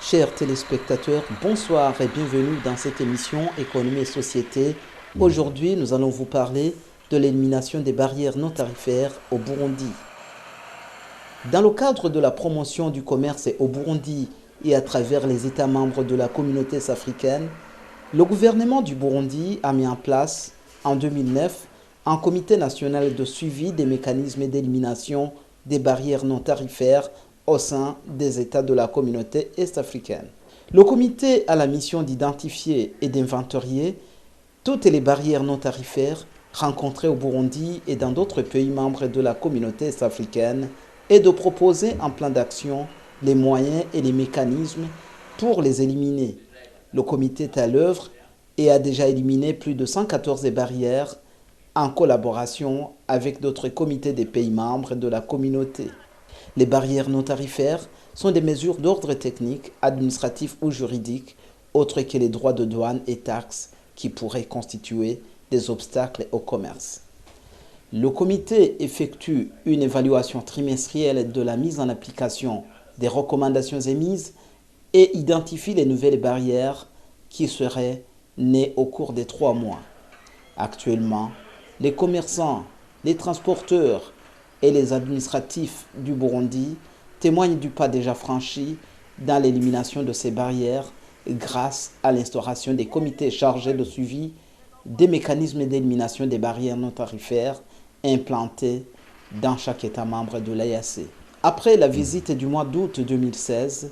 Chers téléspectateurs, bonsoir et bienvenue dans cette émission Économie et Société. Aujourd'hui, nous allons vous parler de l'élimination des barrières non tarifaires au Burundi. Dans le cadre de la promotion du commerce au Burundi et à travers les États membres de la communauté africaine, le gouvernement du Burundi a mis en place, en 2009, un comité national de suivi des mécanismes d'élimination des barrières non tarifaires au sein des États de la communauté est-africaine. Le comité a la mission d'identifier et d'inventorier toutes les barrières non tarifaires rencontrées au Burundi et dans d'autres pays membres de la communauté est-africaine et de proposer un plan d'action, les moyens et les mécanismes pour les éliminer. Le comité est à l'œuvre et a déjà éliminé plus de 114 barrières en collaboration avec d'autres comités des pays membres de la communauté. Les barrières non tarifaires sont des mesures d'ordre technique, administratif ou juridique, autres que les droits de douane et taxes qui pourraient constituer des obstacles au commerce. Le comité effectue une évaluation trimestrielle de la mise en application des recommandations émises et identifie les nouvelles barrières qui seraient nées au cours des 3 mois. Actuellement, les commerçants, les transporteurs et les administratifs du Burundi témoignent du pas déjà franchi dans l'élimination de ces barrières grâce à l'instauration des comités chargés de suivi des mécanismes d'élimination des barrières non tarifaires implantés dans chaque État membre de l'EAC. Après la visite du mois d'août 2016,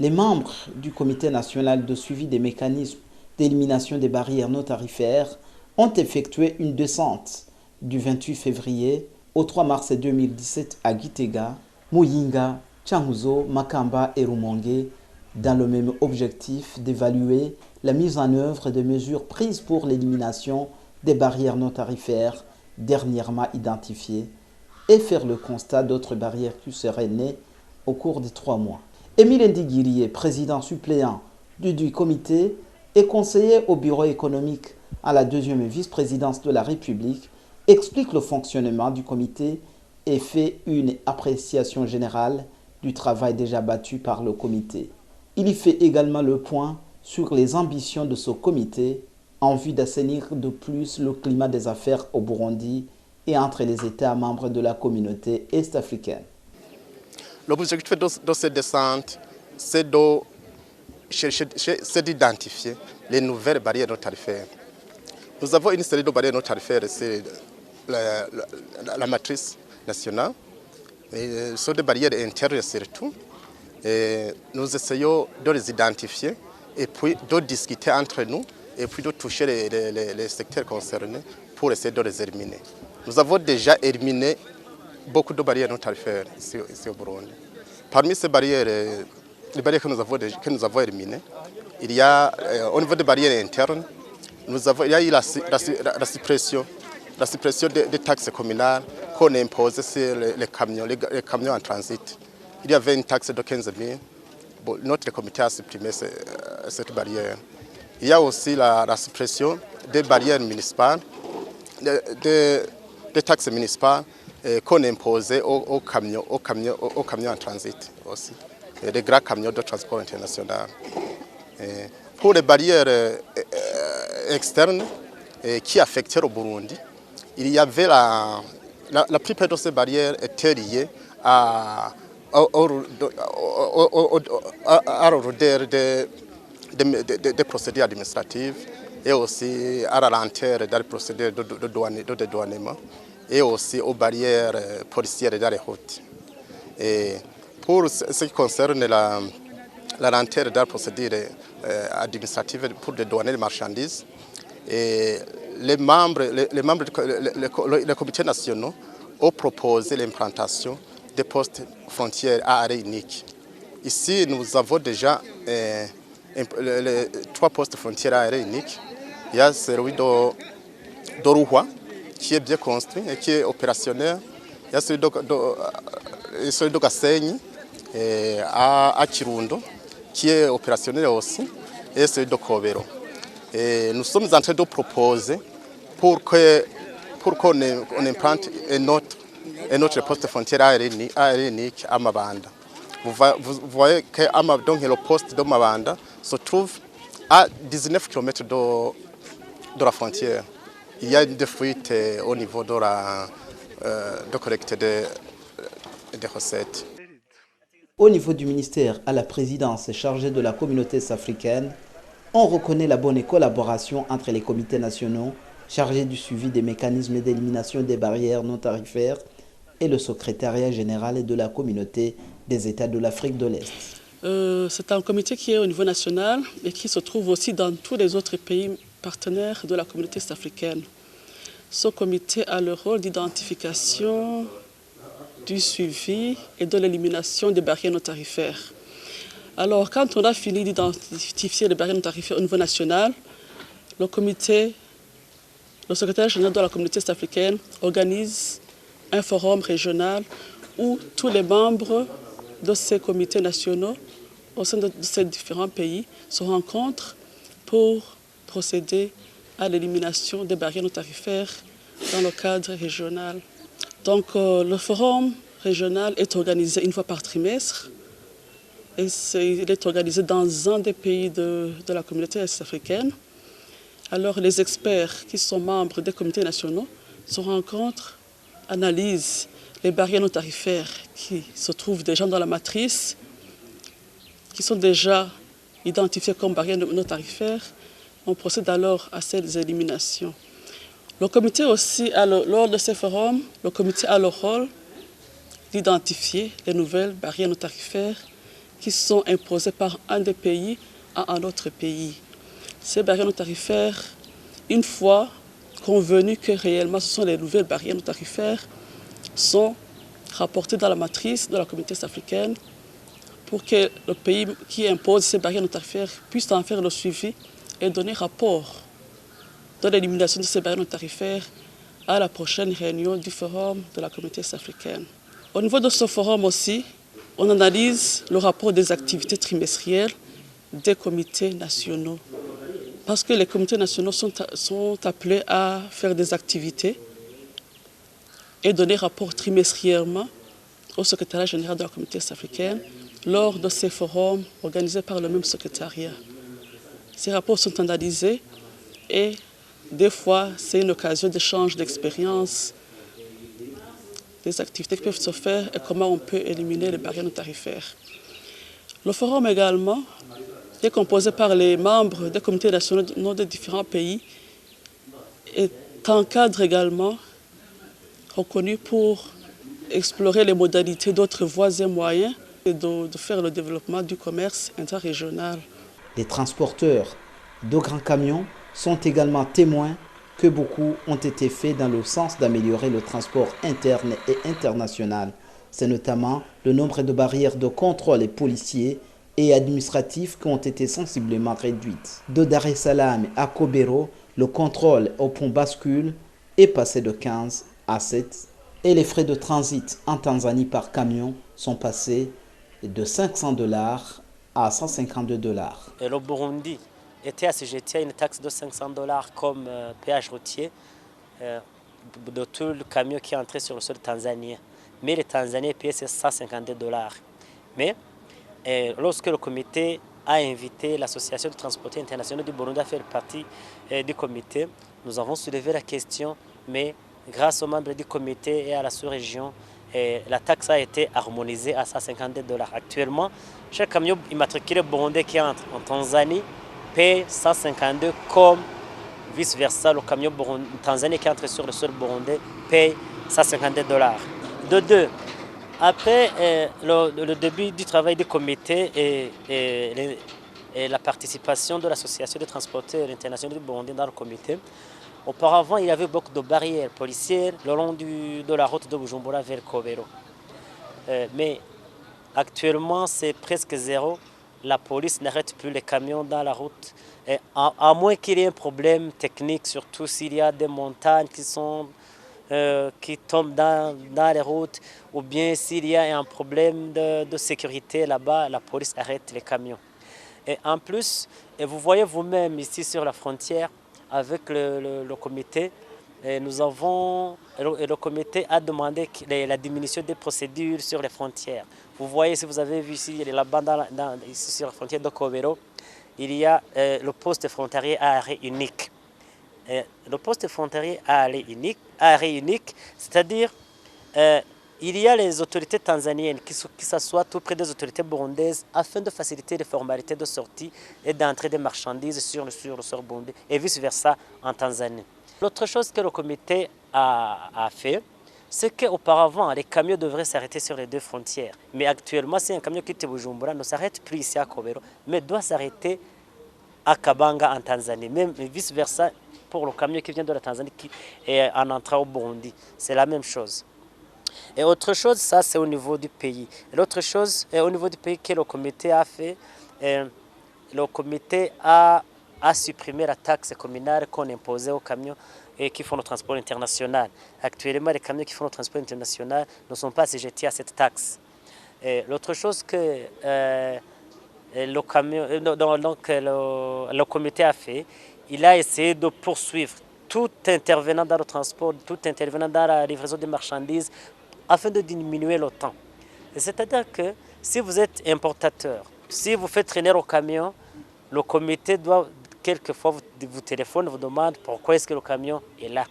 les membres du Comité national de suivi des mécanismes d'élimination des barrières non tarifaires ont effectué une descente du 28 février au 3 mars 2017 à Gitega, Muyinga, Changuzo, Makamba et Rumonge dans le même objectif d'évaluer la mise en œuvre des mesures prises pour l'élimination des barrières non tarifaires dernièrement identifiées et faire le constat d'autres barrières qui seraient nées au cours des 3 mois. Émile Ndigirié, président suppléant du comité et conseiller au bureau économique à la 2e vice-présidence de la République, explique le fonctionnement du comité et fait une appréciation générale du travail déjà battu par le comité. Il y fait également le point sur les ambitions de ce comité en vue d'assainir de plus le climat des affaires au Burundi et entre les États membres de la communauté est-africaine. L'objectif de cette descente, c'est d'identifier les nouvelles barrières non tarifaires. Nous avons une série de barrières non tarifaires, c'est la matrice nationale, ce sont des barrières intérieures surtout. Et nous essayons de les identifier et puis de discuter entre nous et puis de toucher les secteurs concernés pour essayer de les éliminer. Nous avons déjà éliminé beaucoup de barrières non tarifaires ici au Burundi. Parmi ces barrières, les barrières que nous avons éliminées, il y a au niveau des barrières internes, il y a eu la suppression des taxes communales qu'on impose sur les camions en transit. Il y avait une taxe de 15 000. Bon, notre comité a supprimé cette barrière. Il y a aussi la suppression des barrières municipales, des taxes municipales qu'on imposait aux camions en transit aussi, des grands camions de transport international. Pour les barrières externes qui affectaient le Burundi, il y avait la plupart de ces barrières étaient liées à l'ordre des procédures administratives et aussi à la lenteur dans les procédures de dédouanement et aussi aux barrières policières dans les routes. Et pour ce qui concerne la lenteur dans les procédures administratives pour dédouaner les marchandises, et les comités nationaux ont proposé l'implantation des postes frontières à arrêt unique. Ici, nous avons déjà les 3 postes frontières à arrêt unique. Il y a celui d'Oruhwa, qui est bien construit et qui est opérationnel. Il y a celui de Gasenyi à Kirundo, qui est opérationnel aussi, et celui de Kobero. Et nous sommes en train de proposer pour qu'on implante un autre poste frontière aérienne à Mabanda. Vous voyez que le poste de Mabanda se trouve à 19 km de la frontière. Il y a des fuites au niveau de la collecte des recettes. Au niveau du ministère à la présidence chargée de la communauté africaine, on reconnaît la bonne collaboration entre les comités nationaux chargés du suivi des mécanismes d'élimination des barrières non tarifaires et le secrétariat général de la communauté des États de l'Afrique de l'Est. C'est un comité qui est au niveau national et qui se trouve aussi dans tous les autres pays partenaires de la communauté africaine. Ce comité a le rôle d'identification, du suivi et de l'élimination des barrières non tarifaires. Alors, quand on a fini d'identifier les barrières non tarifaires au niveau national, le secrétaire général de la communauté africaine organise un forum régional où tous les membres de ces comités nationaux au sein de ces différents pays se rencontrent pour procéder à l'élimination des barrières non tarifaires dans le cadre régional. Donc le forum régional est organisé une fois par trimestre et il est organisé dans un des pays de la communauté africaine. Alors les experts qui sont membres des comités nationaux se rencontrent, analysent les barrières non tarifaires qui se trouvent déjà dans la matrice, qui sont déjà identifiées comme barrières non tarifaires. On procède alors à ces éliminations. Le comité aussi, lors de ces forums, le comité a le rôle d'identifier les nouvelles barrières non tarifaires qui sont imposées par un des pays à un autre pays. Ces barrières non tarifaires, une fois convenu que réellement ce sont les nouvelles barrières non tarifaires, sont rapportées dans la matrice de la communauté africaine pour que le pays qui impose ces barrières non tarifaires puisse en faire le suivi et donner rapport de l'élimination de ces barrières non tarifaires à la prochaine réunion du forum de la communauté africaine. Au niveau de ce forum aussi, on analyse le rapport des activités trimestrielles des comités nationaux. Parce que les comités nationaux sont appelés à faire des activités et donner rapport trimestriellement au secrétariat général de la communauté africaine lors de ces forums organisés par le même secrétariat. Ces rapports sont analysés et des fois, c'est une occasion d'échange d'expériences, des activités qui peuvent se faire et comment on peut éliminer les barrières non tarifaires. Le forum également est composé par les membres des comités nationaux de différents pays et un cadre également reconnu pour explorer les modalités d'autres voies et moyens et de faire le développement du commerce interrégional. Les transporteurs de grands camions sont également témoins que beaucoup ont été faits dans le sens d'améliorer le transport interne et international. C'est notamment le nombre de barrières de contrôle et policiers et administratifs qui ont été sensiblement réduites. De Dar es Salaam à Kobero, le contrôle au pont bascule est passé de 15 à 7 et les frais de transit en Tanzanie par camion sont passés de $500 à $152. Et le Burundi était assujetti à une taxe de $500 comme péage routier de tout le camion qui est entré sur le sol tanzanien. Mais les Tanzaniens payaient ces $152. Mais lorsque le comité a invité l'association de transporteurs internationaux du Burundi à faire partie du comité, nous avons soulevé la question, mais grâce aux membres du comité et à la sous-région, la taxe a été harmonisée à $152. Actuellement, chaque camion immatriculé burundais qui entre en Tanzanie paye 152 comme vice-versa, le camion tanzanien qui entre sur le sol burundais paye $152. De deux, après le début du travail du comité et la participation de l'association des transporteurs internationaux du Burundi dans le comité, auparavant il y avait beaucoup de barrières policières le long de la route de Bujumbura vers Kobero. Mais actuellement c'est presque zéro. La police n'arrête plus les camions dans la route, à moins qu'il y ait un problème technique, surtout s'il y a des montagnes qui tombent dans les routes, ou bien s'il y a un problème de sécurité là-bas, la police arrête les camions. Et en plus, et vous voyez vous-même ici sur la frontière, avec le comité, Et le comité a demandé la diminution des procédures sur les frontières. Vous voyez, si vous avez vu ici, là-bas ici sur la frontière de Kobero, il y a le poste frontalier à arrêt unique. Le poste frontalier à arrêt unique, c'est-à-dire il y a les autorités tanzaniennes qui s'assoient tout près des autorités burundaises afin de faciliter les formalités de sortie et d'entrée des marchandises sur le sol burundais et vice-versa en Tanzanie. L'autre chose que le comité a fait, c'est qu'auparavant, les camions devraient s'arrêter sur les deux frontières. Mais actuellement, si un camion quitte Bujumbura ne s'arrête plus ici à Kobero, mais doit s'arrêter à Kabanga en Tanzanie, même vice-versa pour le camion qui vient de la Tanzanie qui est en entrant au Burundi. C'est la même chose. Et autre chose, ça c'est au niveau du pays. L'autre chose, au niveau du pays que le comité a fait, le comité a supprimé la taxe communale qu'on imposait aux camions qui font le transport international. Actuellement, les camions qui font le transport international ne sont pas assujettis à cette taxe. L'autre chose que le comité a fait, il a essayé de poursuivre tout intervenant dans le transport, tout intervenant dans la livraison des marchandises afin de diminuer le temps. C'est-à-dire que si vous êtes importateur, si vous faites traîner au camion, le comité doit quelquefois vous téléphone, vous demande pourquoi est-ce que le camion est là.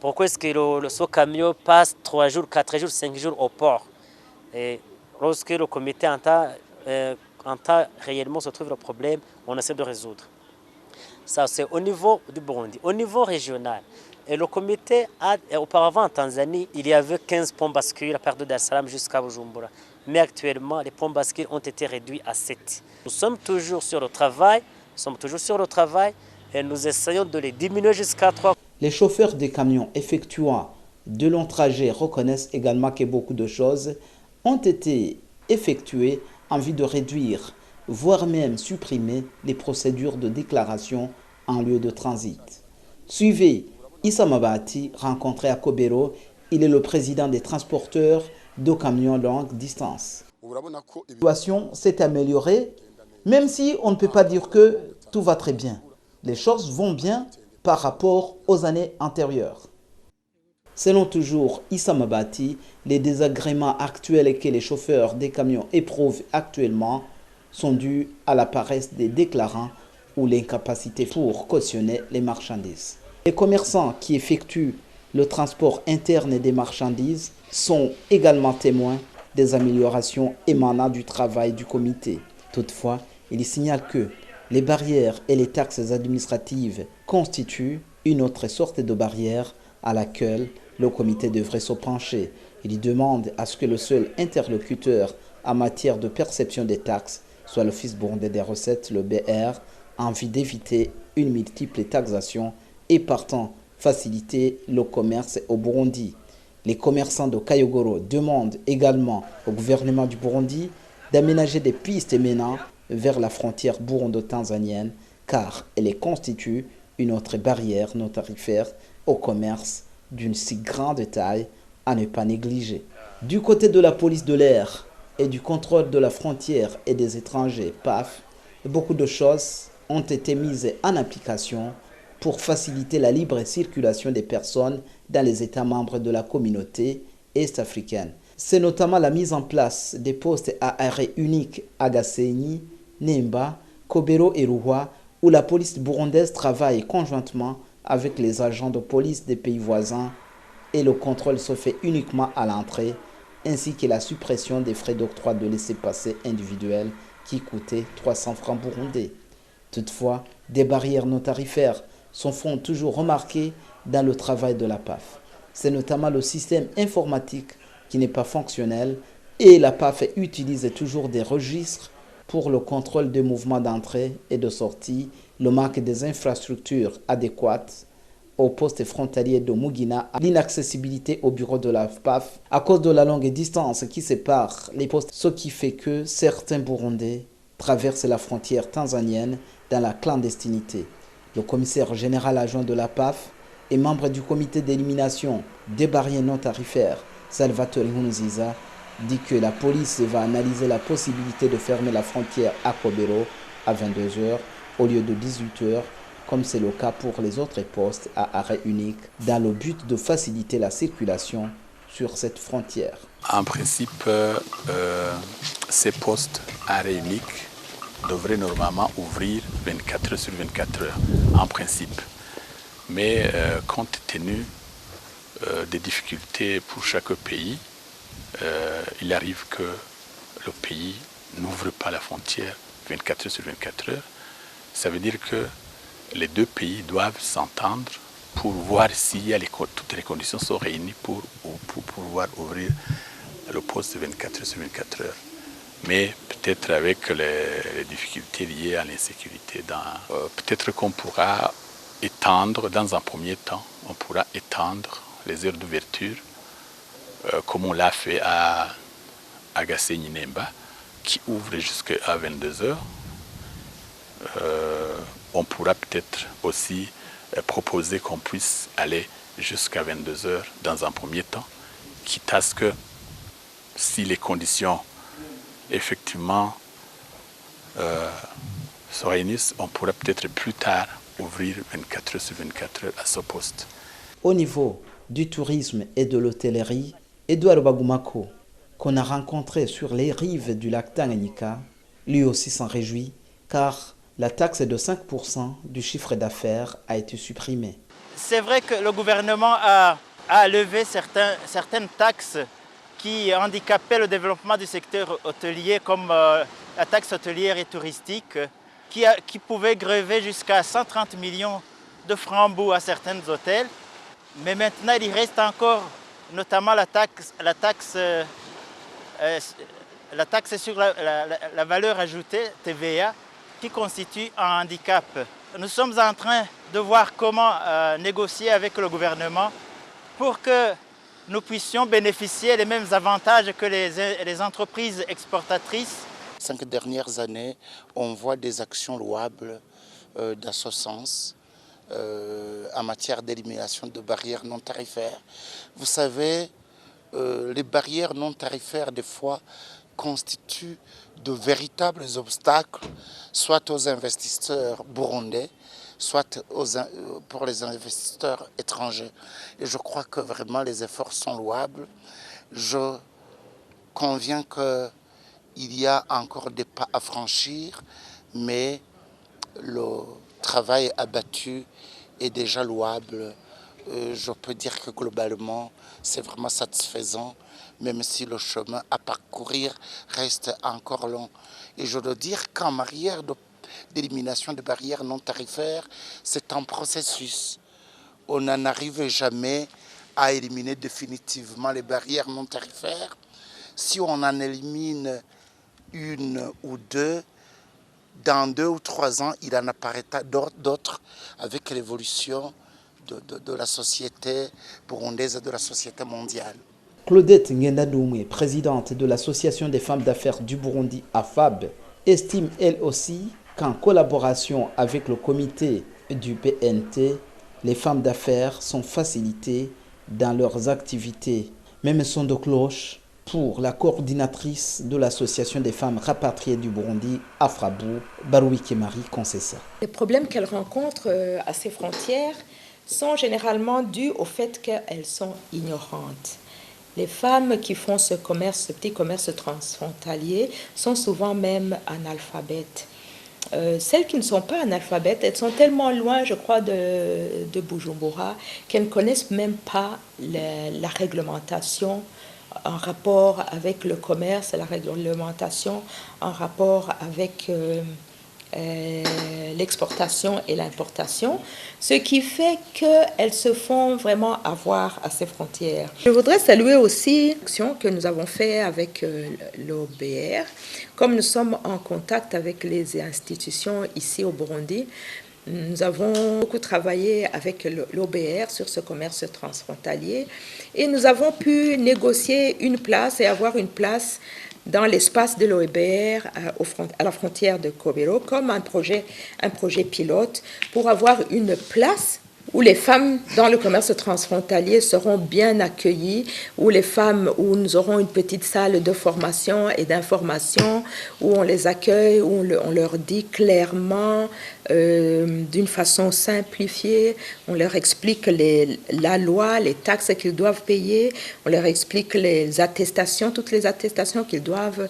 Pourquoi est-ce que ce camion passe 3 jours, 4 jours, 5 jours au port. Et lorsque le comité entend réellement se trouve le problème, on essaie de résoudre. Ça, c'est au niveau du Burundi. Au niveau régional, et le comité auparavant en Tanzanie, il y avait 15 ponts bascules à partir de Dar es Salaam jusqu'à Bujumbura. Mais actuellement, les ponts bascules ont été réduits à 7. Nous sommes toujours sur le travail, et nous essayons de les diminuer jusqu'à 3. Les chauffeurs des camions effectuant de longs trajets reconnaissent également que beaucoup de choses ont été effectuées en vue de réduire, voire même supprimer les procédures de déclaration en lieu de transit. Suivez Issa Mabati, rencontré à Kobero. Il est le président des transporteurs de camions longue distance. La situation s'est améliorée, même si on ne peut pas dire que tout va très bien. Les choses vont bien par rapport aux années antérieures. Selon toujours Issa Mabati, les désagréments actuels que les chauffeurs des camions éprouvent actuellement sont dus à la paresse des déclarants ou l'incapacité pour cautionner les marchandises. Les commerçants qui effectuent le transport interne des marchandises sont également témoins des améliorations émanant du travail du comité. Toutefois, il signale que les barrières et les taxes administratives constituent une autre sorte de barrière à laquelle le comité devrait se pencher. Il demande à ce que le seul interlocuteur en matière de perception des taxes soit l'Office burundais des recettes, le BR, en vue d'éviter une multiple taxation et partant faciliter le commerce au Burundi. Les commerçants de Kayogoro demandent également au gouvernement du Burundi d'aménager des pistes menant vers la frontière burundo-tanzanienne car elle constitue une autre barrière non tarifaire au commerce d'une si grande taille à ne pas négliger. Du côté de la police de l'air et du contrôle de la frontière et des étrangers, PAF, beaucoup de choses ont été mises en application pour faciliter la libre circulation des personnes dans les États membres de la communauté est-africaine. C'est notamment la mise en place des postes à arrêt unique à Gasenyi, Nemba, Kobero et Ruhwa, où la police burundaise travaille conjointement avec les agents de police des pays voisins et le contrôle se fait uniquement à l'entrée, ainsi que la suppression des frais d'octroi de laissez-passer individuels qui coûtaient 300 francs burundais. Toutefois, des barrières non tarifaires se font toujours remarquer dans le travail de la PAF. C'est notamment le système informatique qui n'est pas fonctionnel et la PAF utilise toujours des registres pour le contrôle des mouvements d'entrée et de sortie, le manque des infrastructures adéquates au poste frontalier de Mugina, l'inaccessibilité au bureau de la PAF à cause de la longue distance qui sépare les postes, ce qui fait que certains Burundais traversent la frontière tanzanienne dans la clandestinité. Le commissaire général adjoint de la PAF et membre du comité d'élimination des barrières non tarifaires, Salvatore Nkurunziza, dit que la police va analyser la possibilité de fermer la frontière à Kobero à 22 h au lieu de 18 h comme c'est le cas pour les autres postes à arrêt unique, dans le but de faciliter la circulation sur cette frontière. En principe, ces postes à arrêt unique devraient normalement ouvrir 24 heures sur 24 heures, en principe. Mais compte tenu des difficultés pour chaque pays, il arrive que le pays n'ouvre pas la frontière 24 heures sur 24 heures. Ça veut dire que les deux pays doivent s'entendre pour voir si toutes les conditions sont réunies pour pouvoir ouvrir le poste 24 heures sur 24 heures. Mais peut-être avec les difficultés liées à l'insécurité, peut-être qu'on pourra étendre, dans un premier temps, on pourra étendre les heures d'ouverture, comme on l'a fait à Gassé-Ninemba, qui ouvre jusqu'à 22 heures. On pourra peut-être aussi proposer qu'on puisse aller jusqu'à 22 heures dans un premier temps, quitte à ce que, si les conditions effectivement se réunissent, on pourra peut-être plus tard ouvrir 24 heures sur 24 heures à ce poste. Au niveau du tourisme et de l'hôtellerie, Edouard Bagumako, qu'on a rencontré sur les rives du lac Tanganyika, lui aussi s'en réjouit, car la taxe de 5% du chiffre d'affaires a été supprimée. C'est vrai que le gouvernement a levé certaines taxes qui handicapaient le développement du secteur hôtelier, comme la taxe hôtelière et touristique, qui pouvait grever jusqu'à 130 millions de francs bouts à certains hôtels. Mais maintenant, il reste encore notamment la taxe sur la valeur ajoutée, TVA, qui constitue un handicap. Nous sommes en train de voir comment négocier avec le gouvernement pour que nous puissions bénéficier des mêmes avantages que les entreprises exportatrices. 5 dernières années, on voit des actions louables dans ce sens en matière d'élimination de barrières non tarifaires. Vous savez, les barrières non tarifaires, des fois, constituent de véritables obstacles, soit aux investisseurs burundais, soit pour les investisseurs étrangers. Et je crois que vraiment les efforts sont louables. Je conviens qu'il y a encore des pas à franchir, mais le travail abattu est déjà louable. Je peux dire que globalement, c'est vraiment satisfaisant, même si le chemin à parcourir reste encore long. Et je dois dire qu'en matière d'élimination des barrières non tarifaires, c'est un processus. On n'en arrive jamais à éliminer définitivement les barrières non tarifaires. Si on en élimine une ou deux, dans 2 ou 3 ans, il en apparaîtra d'autres avec l'évolution de la société burundaise et de la société mondiale. Claudette Ngendadoumé, présidente de l'Association des femmes d'affaires du Burundi, AFAB, estime elle aussi qu'en collaboration avec le comité du PNT, les femmes d'affaires sont facilitées dans leurs activités. Même son de cloche pour la coordinatrice de l'Association des femmes rapatriées du Burundi, Afrabou, Barouike Marie Concessa. Les problèmes qu'elles rencontrent à ces frontières sont généralement dus au fait qu'elles sont ignorantes. Les femmes qui font ce petit commerce transfrontalier sont souvent même analphabètes. Celles qui ne sont pas analphabètes, elles sont tellement loin, je crois, de Bujumbura, qu'elles ne connaissent même pas la réglementation en rapport avec le commerce, la réglementation en rapport avec l'exportation et l'importation, ce qui fait qu'elles se font vraiment avoir à ces frontières. Je voudrais saluer aussi l'action que nous avons faite avec l'OBR. Comme nous sommes en contact avec les institutions ici au Burundi, nous avons beaucoup travaillé avec l'OBR sur ce commerce transfrontalier et nous avons pu négocier une place et avoir une place dans l'espace de l'OBR à la frontière de Kobero comme un projet pilote pour avoir une place où les femmes dans le commerce transfrontalier seront bien accueillies, où nous aurons une petite salle de formation et d'information, où on les accueille, où on leur dit clairement, d'une façon simplifiée, on leur explique la loi, les taxes qu'ils doivent payer, on leur explique les attestations, toutes les attestations qu'ils doivent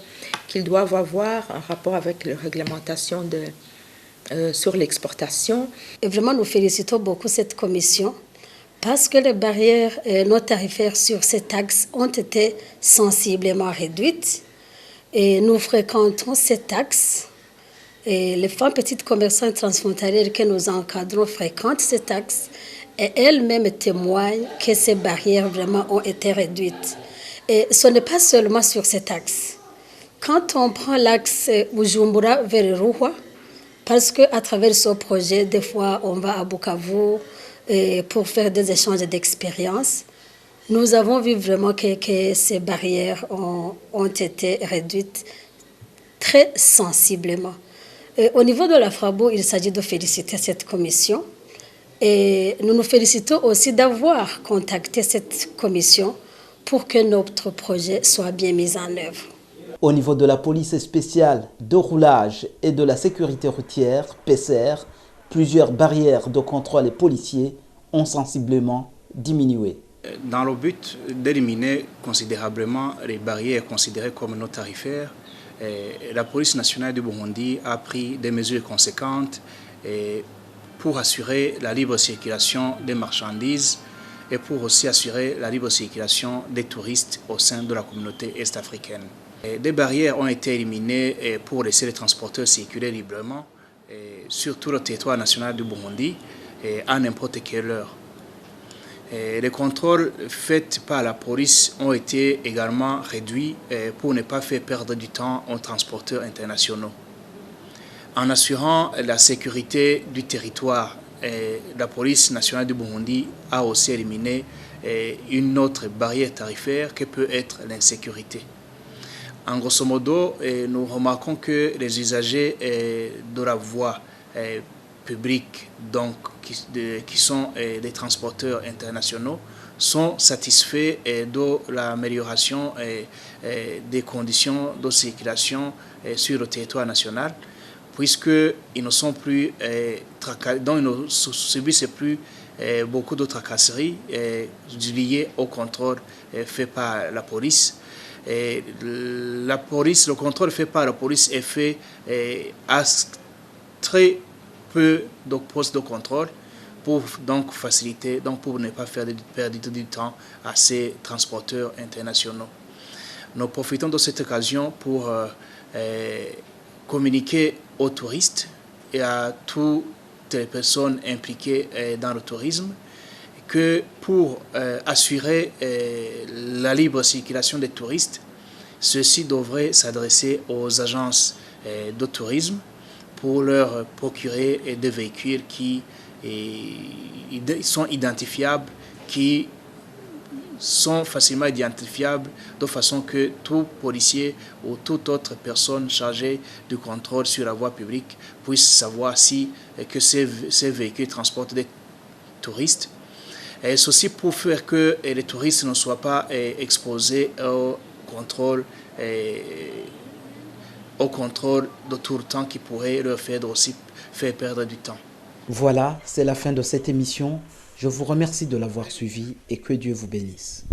avoir en rapport avec la réglementation sur l'exportation. Et vraiment, nous félicitons beaucoup cette commission parce que les barrières non tarifaires sur ces taxes ont été sensiblement réduites. Et nous fréquentons ces taxes. Et les femmes petites commerçantes transfrontalières que nous encadrons fréquentent ces taxes et elles-mêmes témoignent que ces barrières vraiment ont été réduites. Et ce n'est pas seulement sur ces taxes. Quand on prend l'axe Bujumbura vers Ruhwa, parce qu'à travers ce projet, des fois, on va à Bukavu pour faire des échanges d'expériences. Nous avons vu vraiment que ces barrières ont été réduites très sensiblement. Au niveau de la FRABO, il s'agit de féliciter cette commission. Et nous nous félicitons aussi d'avoir contacté cette commission pour que notre projet soit bien mis en œuvre. Au niveau de la police spéciale de roulage et de la sécurité routière, PCR, plusieurs barrières de contrôle et policiers ont sensiblement diminué. Dans le but d'éliminer considérablement les barrières considérées comme non tarifaires, la police nationale du Burundi a pris des mesures conséquentes pour assurer la libre circulation des marchandises et pour aussi assurer la libre circulation des touristes au sein de la communauté est-africaine. Des barrières ont été éliminées pour laisser les transporteurs circuler librement sur tout le territoire national du Burundi à n'importe quelle heure. Les contrôles faits par la police ont été également réduits pour ne pas faire perdre du temps aux transporteurs internationaux. En assurant la sécurité du territoire, la police nationale du Burundi a aussi éliminé une autre barrière tarifaire qui peut être l'insécurité. En grosso modo, nous remarquons que les usagers de la voie publique, donc, qui sont des transporteurs internationaux, sont satisfaits de l'amélioration des conditions de circulation sur le territoire national, puisqu'ils ne sont plus donc ils ne subissent plus beaucoup de tracasseries liées au contrôle fait par la police. Le contrôle fait par la police est fait à très peu de postes de contrôle pour donc faciliter, pour ne pas faire perdre du temps à ces transporteurs internationaux. Nous profitons de cette occasion pour communiquer aux touristes et à toutes les personnes impliquées dans le tourisme que pour assurer la libre circulation des touristes, ceux-ci devraient s'adresser aux agences de tourisme pour leur procurer des véhicules qui sont identifiables, qui sont facilement identifiables de façon que tout policier ou toute autre personne chargée du contrôle sur la voie publique puisse savoir que ces véhicules transportent des touristes. Et ceci pour faire que les touristes ne soient pas exposés au contrôle de tout le temps qui pourrait leur faire aussi faire perdre du temps. Voilà, c'est la fin de cette émission. Je vous remercie de l'avoir suivi et que Dieu vous bénisse.